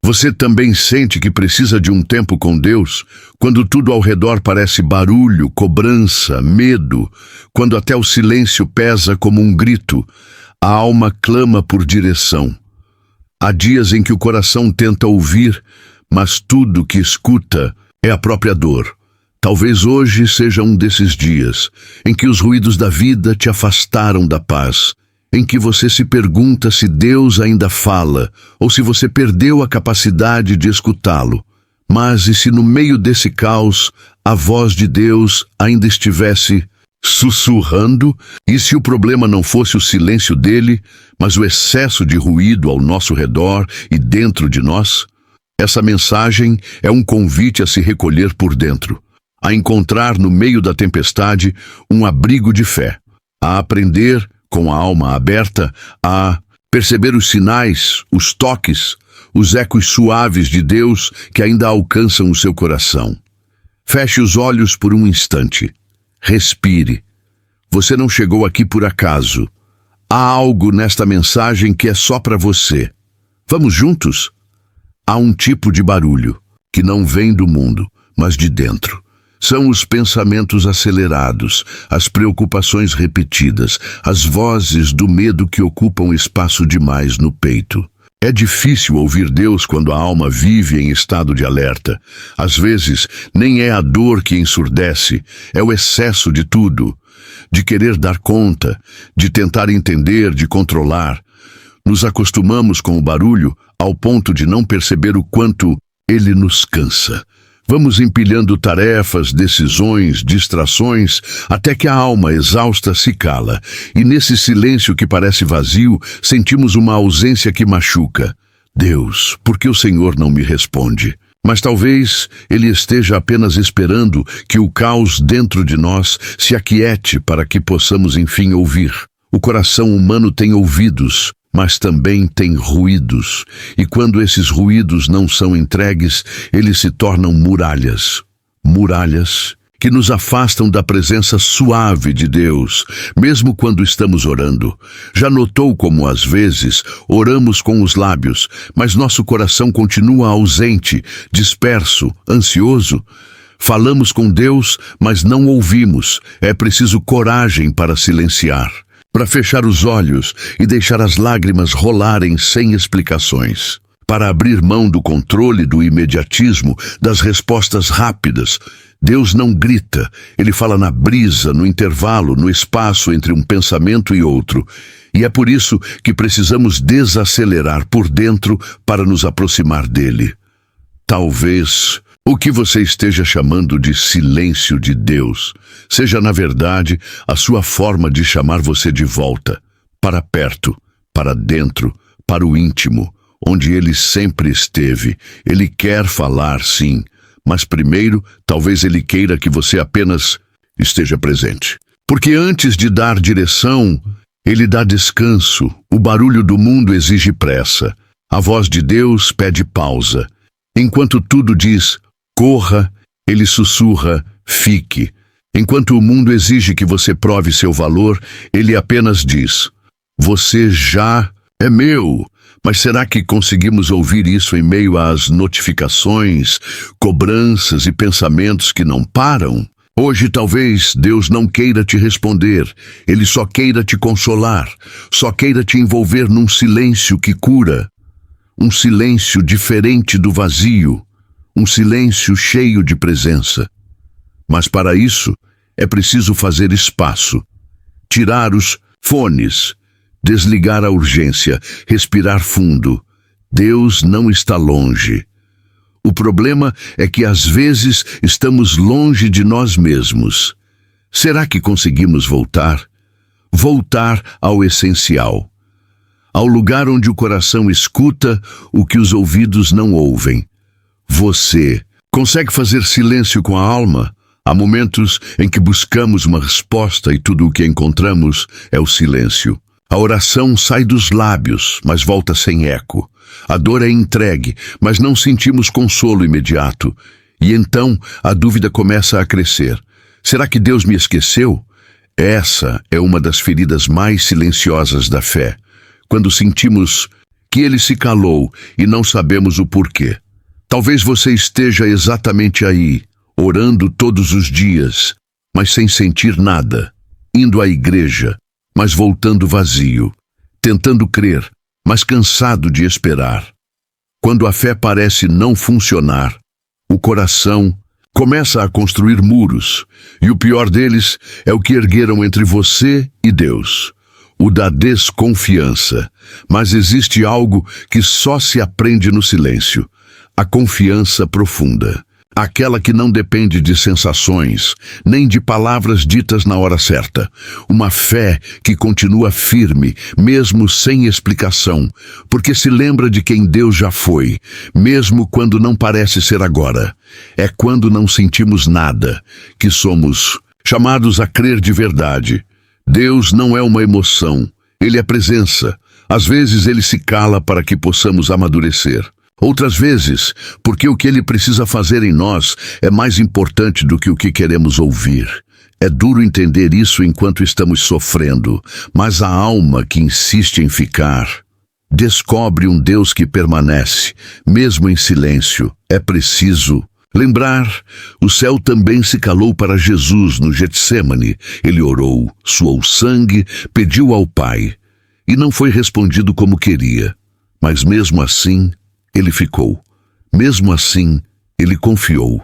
Você também sente que precisa de um tempo com Deus, quando tudo ao redor parece barulho, cobrança, medo, quando até o silêncio pesa como um grito, a alma clama por direção. Há dias em que o coração tenta ouvir, mas tudo que escuta é a própria dor. Talvez hoje seja um desses dias em que os ruídos da vida te afastaram da paz, em que você se pergunta se Deus ainda fala ou se você perdeu a capacidade de escutá-lo. Mas e se no meio desse caos a voz de Deus ainda estivesse sussurrando? E se o problema não fosse o silêncio dele, mas o excesso de ruído ao nosso redor e dentro de nós? Essa mensagem é um convite a se recolher por dentro, a encontrar no meio da tempestade um abrigo de fé, a aprender com a alma aberta, a perceber os sinais, os toques, os ecos suaves de Deus que ainda alcançam o seu coração. Feche os olhos por um instante. Respire. Você não chegou aqui por acaso. Há algo nesta mensagem que é só para você. Vamos juntos? Há um tipo de barulho que não vem do mundo, mas de dentro. São os pensamentos acelerados, as preocupações repetidas, as vozes do medo que ocupam espaço demais no peito. É difícil ouvir Deus quando a alma vive em estado de alerta. Às vezes, nem é a dor que ensurdece, é o excesso de tudo, de querer dar conta, de tentar entender, de controlar. Nos acostumamos com o barulho ao ponto de não perceber o quanto ele nos cansa. Vamos empilhando tarefas, decisões, distrações, até que a alma exausta se cala, e nesse silêncio que parece vazio, sentimos uma ausência que machuca. Deus, por que o Senhor não me responde? Mas talvez Ele esteja apenas esperando que o caos dentro de nós se aquiete para que possamos enfim ouvir. O coração humano tem ouvidos, mas também tem ruídos, e quando esses ruídos não são entregues, eles se tornam muralhas. Muralhas que nos afastam da presença suave de Deus, mesmo quando estamos orando. Já notou como, às vezes, oramos com os lábios, mas nosso coração continua ausente, disperso, ansioso? Falamos com Deus, mas não ouvimos. É preciso coragem para silenciar, para fechar os olhos e deixar as lágrimas rolarem sem explicações, para abrir mão do controle, do imediatismo, das respostas rápidas. Deus não grita, Ele fala na brisa, no intervalo, no espaço entre um pensamento e outro. E é por isso que precisamos desacelerar por dentro para nos aproximar dele. Talvez o que você esteja chamando de silêncio de Deus seja, na verdade, a sua forma de chamar você de volta, para perto, para dentro, para o íntimo, onde Ele sempre esteve. Ele quer falar, sim, mas primeiro, talvez Ele queira que você apenas esteja presente. Porque antes de dar direção, Ele dá descanso. O barulho do mundo exige pressa. A voz de Deus pede pausa. Enquanto tudo diz corra, Ele sussurra, fique. Enquanto o mundo exige que você prove seu valor, Ele apenas diz, você já é meu. Mas será que conseguimos ouvir isso em meio às notificações, cobranças e pensamentos que não param? Hoje talvez Deus não queira te responder, Ele só queira te consolar, só queira te envolver num silêncio que cura, um silêncio diferente do vazio, um silêncio cheio de presença. Mas para isso, é preciso fazer espaço, tirar os fones, desligar a urgência, respirar fundo. Deus não está longe. O problema é que às vezes estamos longe de nós mesmos. Será que conseguimos voltar? Voltar ao essencial, ao lugar onde o coração escuta o que os ouvidos não ouvem. Você consegue fazer silêncio com a alma? Há momentos em que buscamos uma resposta e tudo o que encontramos é o silêncio. A oração sai dos lábios, mas volta sem eco. A dor é entregue, mas não sentimos consolo imediato. E então a dúvida começa a crescer. Será que Deus me esqueceu? Essa é uma das feridas mais silenciosas da fé. Quando sentimos que ele se calou e não sabemos o porquê. Talvez você esteja exatamente aí, orando todos os dias, mas sem sentir nada, indo à igreja, mas voltando vazio, tentando crer, mas cansado de esperar. Quando a fé parece não funcionar, o coração começa a construir muros, e o pior deles é o que ergueram entre você e Deus, o da desconfiança. Mas existe algo que só se aprende no silêncio: a confiança profunda. Aquela que não depende de sensações, nem de palavras ditas na hora certa. Uma fé que continua firme, mesmo sem explicação, porque se lembra de quem Deus já foi, mesmo quando não parece ser agora. É quando não sentimos nada que somos chamados a crer de verdade. Deus não é uma emoção, Ele é presença. Às vezes Ele se cala para que possamos amadurecer. Outras vezes, porque o que Ele precisa fazer em nós é mais importante do que o que queremos ouvir. É duro entender isso enquanto estamos sofrendo, mas a alma que insiste em ficar descobre um Deus que permanece, mesmo em silêncio. É preciso lembrar, o céu também se calou para Jesus no Getsêmani. Ele orou, suou sangue, pediu ao Pai, e não foi respondido como queria. Mas mesmo assim, Ele ficou. Mesmo assim, Ele confiou.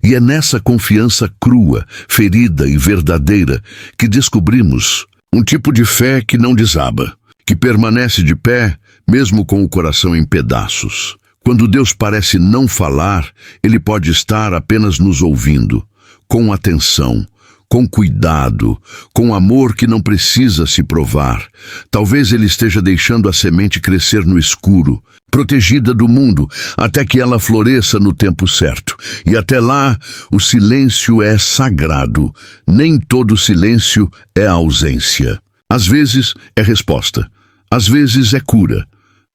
E é nessa confiança crua, ferida e verdadeira que descobrimos um tipo de fé que não desaba, que permanece de pé, mesmo com o coração em pedaços. Quando Deus parece não falar, Ele pode estar apenas nos ouvindo, com atenção, com cuidado, com amor que não precisa se provar. Talvez Ele esteja deixando a semente crescer no escuro, protegida do mundo, até que ela floresça no tempo certo. E até lá, o silêncio é sagrado. Nem todo silêncio é ausência. Às vezes é resposta, às vezes é cura,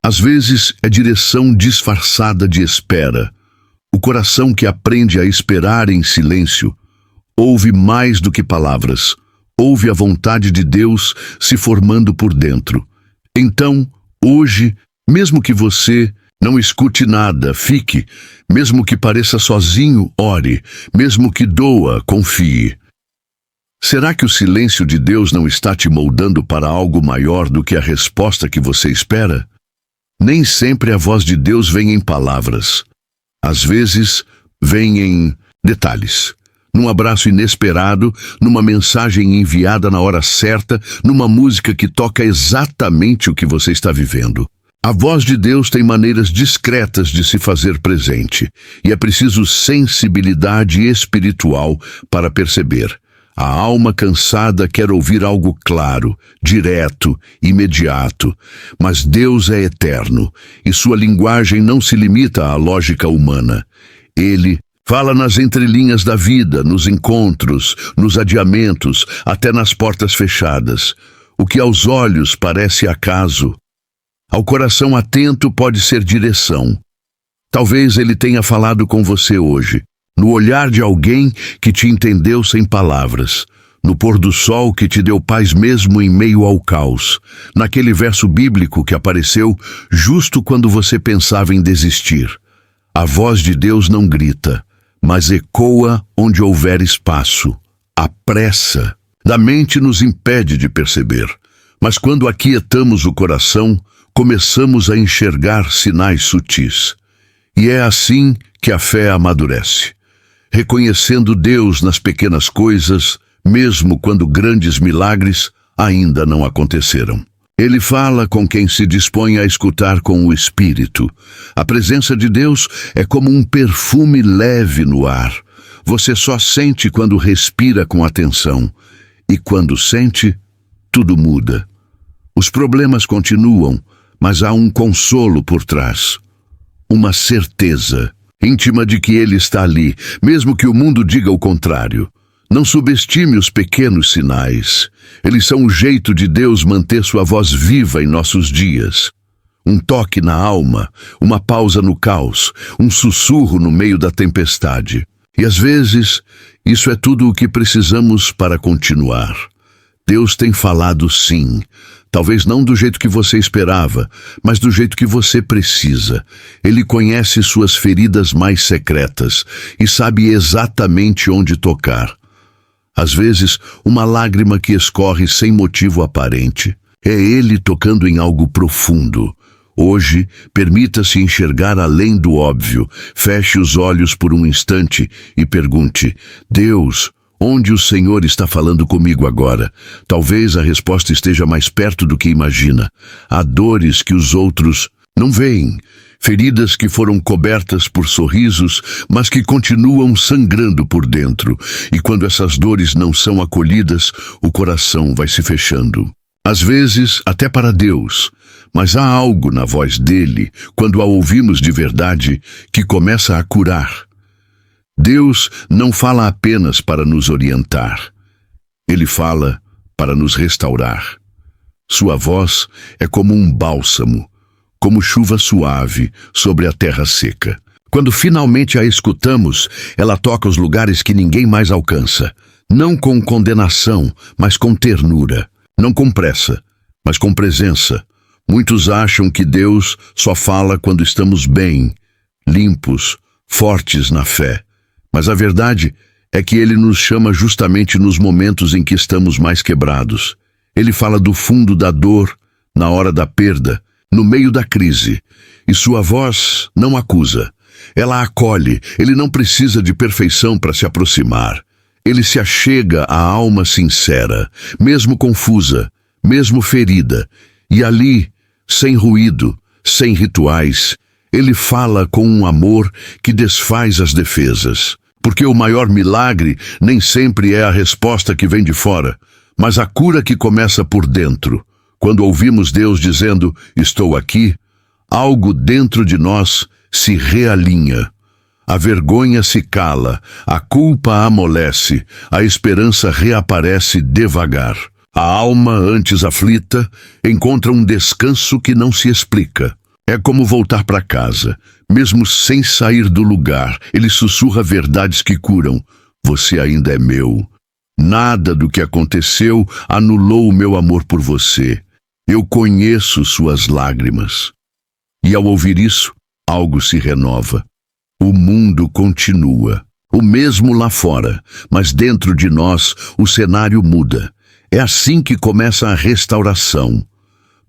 às vezes é direção disfarçada de espera. O coração que aprende a esperar em silêncio ouve mais do que palavras, ouve a vontade de Deus se formando por dentro. Então, hoje, mesmo que você não escute nada, fique. Mesmo que pareça sozinho, ore. Mesmo que doa, confie. Será que o silêncio de Deus não está te moldando para algo maior do que a resposta que você espera? Nem sempre a voz de Deus vem em palavras. Às vezes, vem em detalhes. Num abraço inesperado, numa mensagem enviada na hora certa, numa música que toca exatamente o que você está vivendo. A voz de Deus tem maneiras discretas de se fazer presente, e é preciso sensibilidade espiritual para perceber. A alma cansada quer ouvir algo claro, direto, imediato, mas Deus é eterno, e sua linguagem não se limita à lógica humana. Ele fala nas entrelinhas da vida, nos encontros, nos adiamentos, até nas portas fechadas. O que aos olhos parece acaso, ao coração atento pode ser direção. Talvez Ele tenha falado com você hoje, no olhar de alguém que te entendeu sem palavras, no pôr do sol que te deu paz mesmo em meio ao caos, naquele verso bíblico que apareceu justo quando você pensava em desistir. A voz de Deus não grita, mas ecoa onde houver espaço. A pressa da mente nos impede de perceber, mas quando aquietamos o coração, começamos a enxergar sinais sutis. E é assim que a fé amadurece, reconhecendo Deus nas pequenas coisas, mesmo quando grandes milagres ainda não aconteceram. Ele fala com quem se dispõe a escutar com o Espírito. A presença de Deus é como um perfume leve no ar. Você só sente quando respira com atenção. E quando sente, tudo muda. Os problemas continuam, mas há um consolo por trás. Uma certeza íntima de que Ele está ali, mesmo que o mundo diga o contrário. Não subestime os pequenos sinais. Eles são o jeito de Deus manter sua voz viva em nossos dias. Um toque na alma, uma pausa no caos, um sussurro no meio da tempestade. E às vezes, isso é tudo o que precisamos para continuar. Deus tem falado sim. Talvez não do jeito que você esperava, mas do jeito que você precisa. Ele conhece suas feridas mais secretas e sabe exatamente onde tocar. Às vezes, uma lágrima que escorre sem motivo aparente. É Ele tocando em algo profundo. Hoje, permita-se enxergar além do óbvio. Feche os olhos por um instante e pergunte: Deus, onde o Senhor está falando comigo agora? Talvez a resposta esteja mais perto do que imagina. Há dores que os outros não veem. Feridas que foram cobertas por sorrisos, mas que continuam sangrando por dentro. E quando essas dores não são acolhidas, o coração vai se fechando. Às vezes, até para Deus. Mas há algo na voz dele, quando a ouvimos de verdade, que começa a curar. Deus não fala apenas para nos orientar. Ele fala para nos restaurar. Sua voz é como um bálsamo, como chuva suave sobre a terra seca. Quando finalmente a escutamos, ela toca os lugares que ninguém mais alcança. Não com condenação, mas com ternura. Não com pressa, mas com presença. Muitos acham que Deus só fala quando estamos bem, limpos, fortes na fé. Mas a verdade é que Ele nos chama justamente nos momentos em que estamos mais quebrados. Ele fala do fundo da dor, na hora da perda, no meio da crise. E sua voz não acusa. Ela acolhe. Ele não precisa de perfeição para se aproximar. Ele se achega à alma sincera, mesmo confusa, mesmo ferida. E ali, sem ruído, sem rituais, Ele fala com um amor que desfaz as defesas. Porque o maior milagre nem sempre é a resposta que vem de fora, mas a cura que começa por dentro. Quando ouvimos Deus dizendo, estou aqui, algo dentro de nós se realinha. A vergonha se cala, a culpa amolece, a esperança reaparece devagar. A alma, antes aflita, encontra um descanso que não se explica. É como voltar para casa, mesmo sem sair do lugar. Ele sussurra verdades que curam. Você ainda é meu. Nada do que aconteceu anulou o meu amor por você. Eu conheço suas lágrimas. E ao ouvir isso, algo se renova. O mundo continua, o mesmo lá fora, mas dentro de nós o cenário muda. É assim que começa a restauração.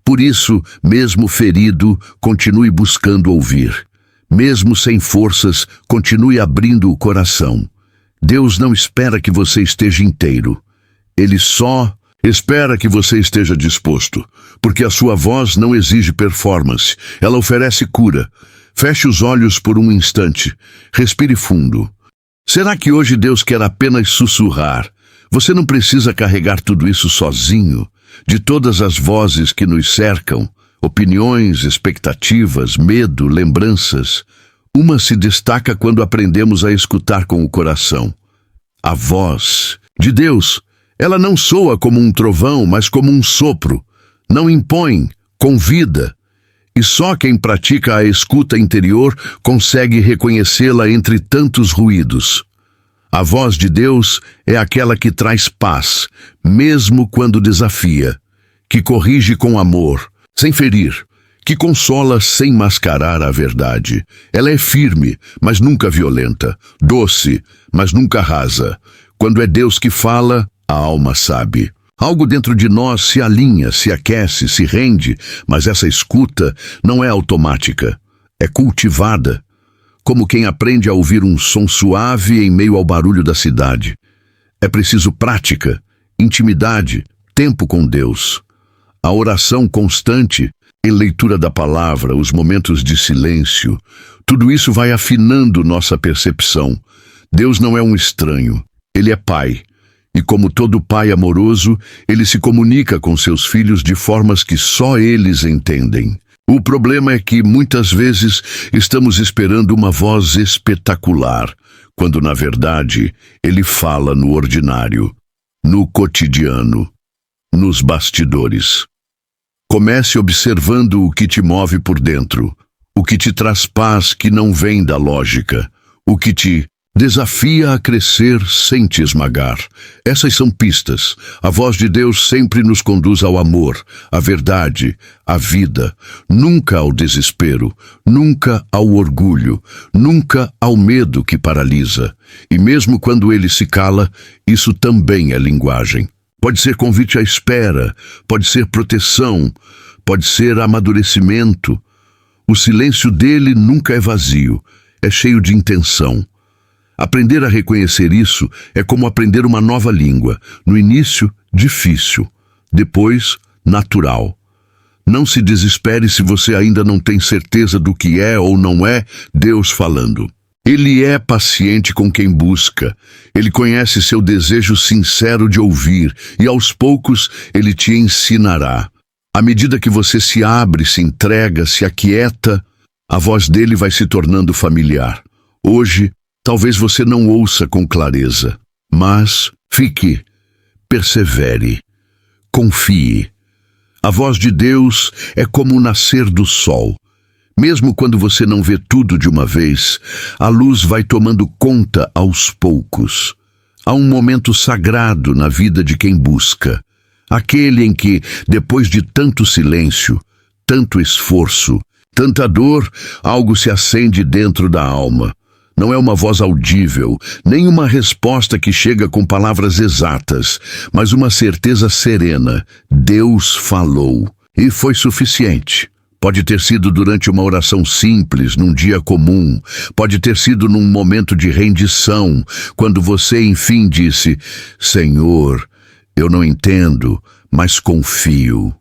Por isso, mesmo ferido, continue buscando ouvir. Mesmo sem forças, continue abrindo o coração. Deus não espera que você esteja inteiro. Ele só espera que você esteja disposto, porque a sua voz não exige performance, ela oferece cura. Feche os olhos por um instante, respire fundo. Será que hoje Deus quer apenas sussurrar? Você não precisa carregar tudo isso sozinho. De todas as vozes que nos cercam, opiniões, expectativas, medo, lembranças, uma se destaca quando aprendemos a escutar com o coração. A voz de Deus, ela não soa como um trovão, mas como um sopro. Não impõe, convida. E só quem pratica a escuta interior consegue reconhecê-la entre tantos ruídos. A voz de Deus é aquela que traz paz, mesmo quando desafia, que corrige com amor, sem ferir, que consola sem mascarar a verdade. Ela é firme, mas nunca violenta, doce, mas nunca rasa. Quando é Deus que fala, a alma sabe. Algo dentro de nós se alinha, se aquece, se rende, mas essa escuta não é automática, é cultivada, como quem aprende a ouvir um som suave em meio ao barulho da cidade. É preciso prática, intimidade, tempo com Deus. A oração constante, a leitura da palavra, os momentos de silêncio, tudo isso vai afinando nossa percepção. Deus não é um estranho, Ele é Pai. E como todo pai amoroso, Ele se comunica com seus filhos de formas que só eles entendem. O problema é que, muitas vezes, estamos esperando uma voz espetacular, quando, na verdade, Ele fala no ordinário, no cotidiano, nos bastidores. Comece observando o que te move por dentro, o que te traz paz que não vem da lógica, o que te Desafia a crescer sem te esmagar. Essas são pistas. A voz de Deus sempre nos conduz ao amor, à verdade, à vida. Nunca ao desespero, nunca ao orgulho, nunca ao medo que paralisa. E mesmo quando ele se cala, isso também é linguagem. Pode ser convite à espera, pode ser proteção, pode ser amadurecimento. O silêncio dele nunca é vazio, é cheio de intenção. Aprender a reconhecer isso é como aprender uma nova língua. No início, difícil. Depois, natural. Não se desespere se você ainda não tem certeza do que é ou não é Deus falando. Ele é paciente com quem busca. Ele conhece seu desejo sincero de ouvir e aos poucos ele te ensinará. À medida que você se abre, se entrega, se aquieta, a voz dele vai se tornando familiar. Hoje, talvez você não ouça com clareza, mas fique, persevere, confie. A voz de Deus é como o nascer do sol. Mesmo quando você não vê tudo de uma vez, a luz vai tomando conta aos poucos. Há um momento sagrado na vida de quem busca. Aquele em que, depois de tanto silêncio, tanto esforço, tanta dor, algo se acende dentro da alma. Não é uma voz audível, nem uma resposta que chega com palavras exatas, mas uma certeza serena. Deus falou. E foi suficiente. Pode ter sido durante uma oração simples, num dia comum. Pode ter sido num momento de rendição, quando você enfim disse: Senhor, eu não entendo, mas confio.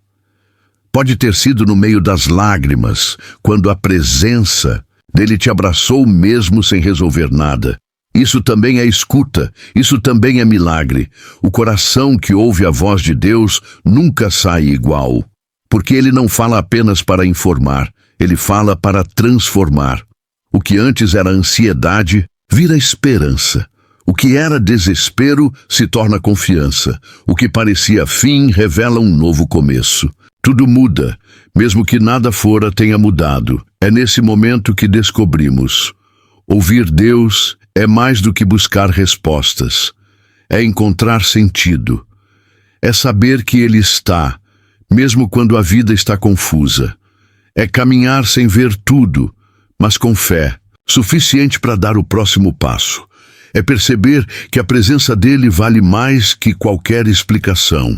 Pode ter sido no meio das lágrimas, quando a presença dele te abraçou mesmo sem resolver nada. Isso também é escuta, isso também é milagre. O coração que ouve a voz de Deus nunca sai igual, porque ele não fala apenas para informar, ele fala para transformar. O que antes era ansiedade, vira esperança. O que era desespero se torna confiança. O que parecia fim revela um novo começo. Tudo muda, mesmo que nada fora tenha mudado. É nesse momento que descobrimos: ouvir Deus é mais do que buscar respostas. É encontrar sentido. É saber que Ele está, mesmo quando a vida está confusa. É caminhar sem ver tudo, mas com fé, suficiente para dar o próximo passo. É perceber que a presença dele vale mais que qualquer explicação.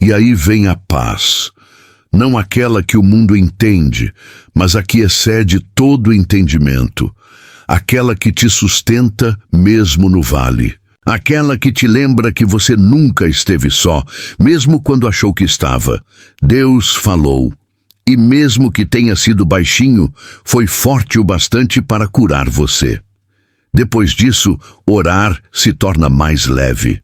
E aí vem a paz. Não aquela que o mundo entende, mas a que excede todo entendimento. Aquela que te sustenta mesmo no vale. Aquela que te lembra que você nunca esteve só, mesmo quando achou que estava. Deus falou. E mesmo que tenha sido baixinho, foi forte o bastante para curar você. Depois disso, orar se torna mais leve.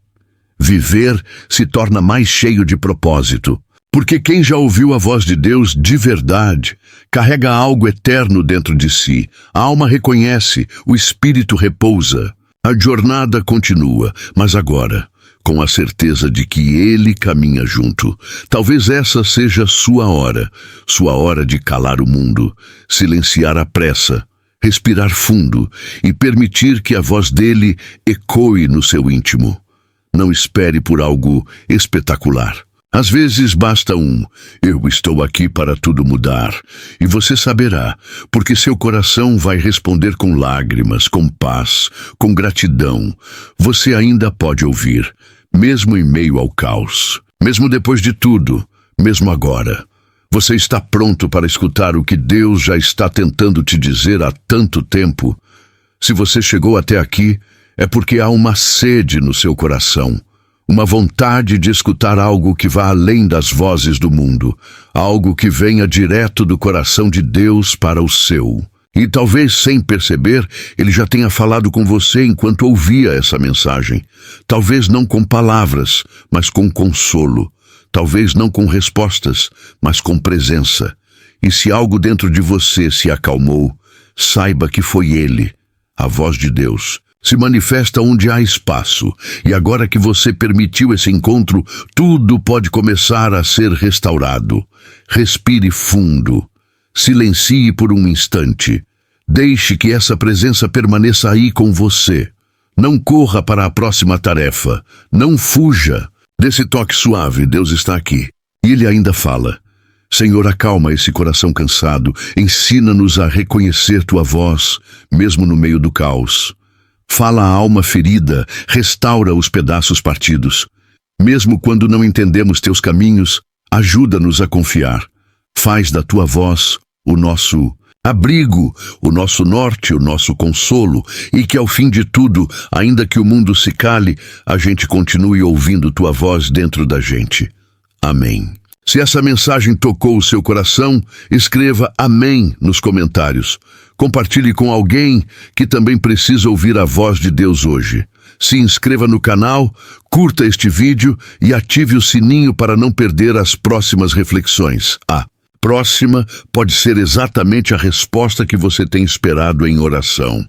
Viver se torna mais cheio de propósito. Porque quem já ouviu a voz de Deus de verdade, carrega algo eterno dentro de si. A alma reconhece, o espírito repousa. A jornada continua, mas agora, com a certeza de que Ele caminha junto. Talvez essa seja sua hora de calar o mundo, silenciar a pressa, respirar fundo e permitir que a voz dele ecoe no seu íntimo. Não espere por algo espetacular. Às vezes basta eu estou aqui para tudo mudar, e você saberá, porque seu coração vai responder com lágrimas, com paz, com gratidão. Você ainda pode ouvir, mesmo em meio ao caos, mesmo depois de tudo, mesmo agora. Você está pronto para escutar o que Deus já está tentando te dizer há tanto tempo? Se você chegou até aqui, é porque há uma sede no seu coração. Uma vontade de escutar algo que vá além das vozes do mundo, algo que venha direto do coração de Deus para o seu. E talvez sem perceber, ele já tenha falado com você enquanto ouvia essa mensagem. Talvez não com palavras, mas com consolo. Talvez não com respostas, mas com presença. E se algo dentro de você se acalmou, saiba que foi ele, a voz de Deus. Se manifesta onde há espaço, e agora que você permitiu esse encontro, tudo pode começar a ser restaurado. Respire fundo, silencie por um instante, deixe que essa presença permaneça aí com você. Não corra para a próxima tarefa. Não fuja. Desse toque suave, Deus está aqui. E Ele ainda fala: Senhor, acalma esse coração cansado. Ensina-nos a reconhecer Tua voz, mesmo no meio do caos. Fala à alma ferida, restaura os pedaços partidos. Mesmo quando não entendemos Teus caminhos, ajuda-nos a confiar. Faz da Tua voz o nosso abrigo, o nosso norte, o nosso consolo, e que ao fim de tudo, ainda que o mundo se cale, a gente continue ouvindo Tua voz dentro da gente. Amém. Se essa mensagem tocou o seu coração, escreva amém nos comentários. Compartilhe com alguém que também precisa ouvir a voz de Deus hoje. Se inscreva no canal, curta este vídeo e ative o sininho para não perder as próximas reflexões. A próxima pode ser exatamente a resposta que você tem esperado em oração.